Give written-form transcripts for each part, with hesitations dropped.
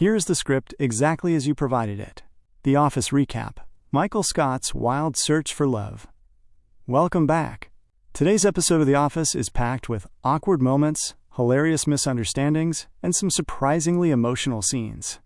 Here's the script exactly as you provided it. The Office recap. Michael Scott's wild search for love. Welcome back. Today's episode of The Office is packed with awkward moments, hilarious misunderstandings, and some surprisingly emotional scenes.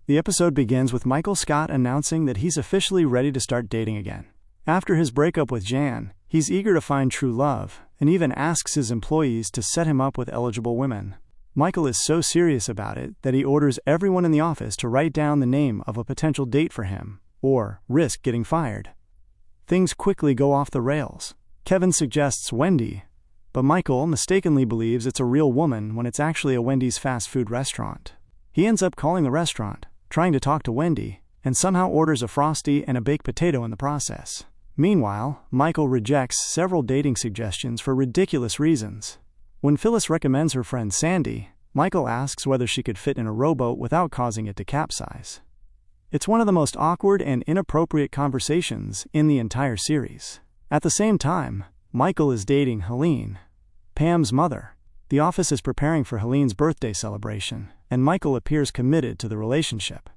The episode begins with Michael Scott announcing that he's officially ready to start dating again. After his breakup with Jan, he's eager to find true love, and even asks his employees to set him up with eligible women. Michael is so serious about it that he orders everyone in the office to write down the name of a potential date for him, or risk getting fired. Things quickly go off the rails. Kevin suggests Wendy, but Michael mistakenly believes it's a real woman when it's actually a Wendy's fast food restaurant. He ends up calling the restaurant, trying to talk to Wendy, and somehow orders a Frosty and a baked potato in the process. Meanwhile, Michael rejects several dating suggestions for ridiculous reasons. When Phyllis recommends her friend Sandy, Michael asks whether she could fit in a rowboat without causing it to capsize. It's one of the most awkward and inappropriate conversations in the entire series. At the same time, Michael is dating Helene, Pam's mother. The office is preparing for Helene's birthday celebration, and Michael appears committed to the relationship.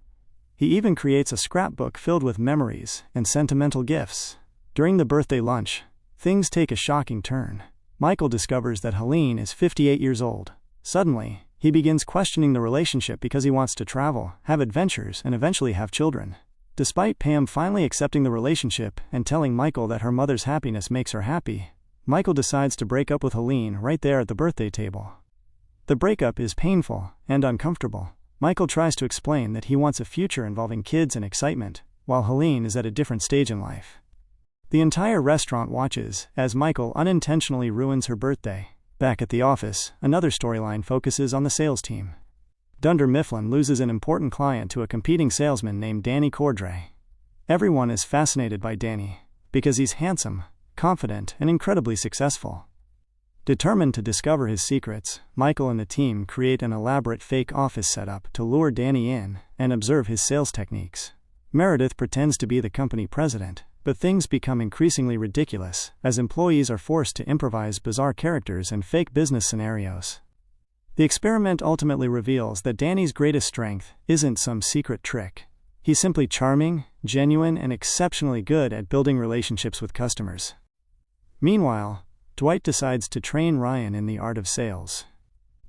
He even creates a scrapbook filled with memories and sentimental gifts. During the birthday lunch, things take a shocking turn. Michael discovers that Helene is 58 years old. Suddenly, he begins questioning the relationship because he wants to travel, have adventures, and eventually have children. Despite Pam finally accepting the relationship and telling Michael that her mother's happiness makes her happy, Michael decides to break up with Helene right there at the birthday table. The breakup is painful and uncomfortable. Michael tries to explain that he wants a future involving kids and excitement, while Helene is at a different stage in life. The entire restaurant watches as Michael unintentionally ruins her birthday. Back at the office, another storyline focuses on the sales team. Dunder Mifflin loses an important client to a competing salesman named Danny Cordray. Everyone is fascinated by Danny because he's handsome, confident, and incredibly successful. Determined to discover his secrets, Michael and the team create an elaborate fake office setup to lure Danny in and observe his sales techniques. Meredith pretends to be the company president, but things become increasingly ridiculous as employees are forced to improvise bizarre characters and fake business scenarios. The experiment ultimately reveals that Danny's greatest strength isn't some secret trick. He's simply charming, genuine, and exceptionally good at building relationships with customers. Meanwhile, Dwight decides to train Ryan in the art of sales.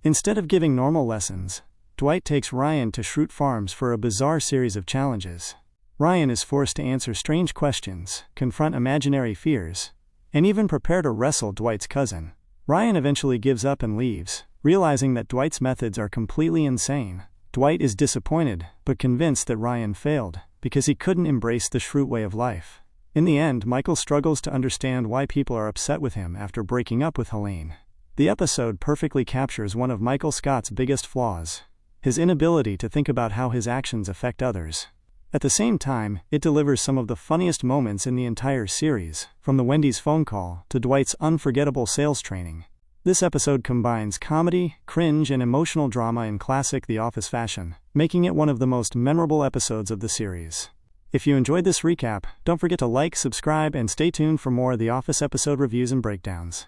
Instead of giving normal lessons, Dwight takes Ryan to Schrute Farms for a bizarre series of challenges. Ryan is forced to answer strange questions, confront imaginary fears, and even prepare to wrestle Dwight's cousin. Ryan eventually gives up and leaves, realizing that Dwight's methods are completely insane. Dwight is disappointed, but convinced that Ryan failed, because he couldn't embrace the Schrute way of life. In the end, Michael struggles to understand why people are upset with him after breaking up with Helene. The episode perfectly captures one of Michael Scott's biggest flaws: his inability to think about how his actions affect others. At the same time, it delivers some of the funniest moments in the entire series, from the Wendy's phone call to Dwight's unforgettable sales training. This episode combines comedy, cringe, and emotional drama in classic The Office fashion, making it one of the most memorable episodes of the series. If you enjoyed this recap, don't forget to like, subscribe, and stay tuned for more The Office episode reviews and breakdowns.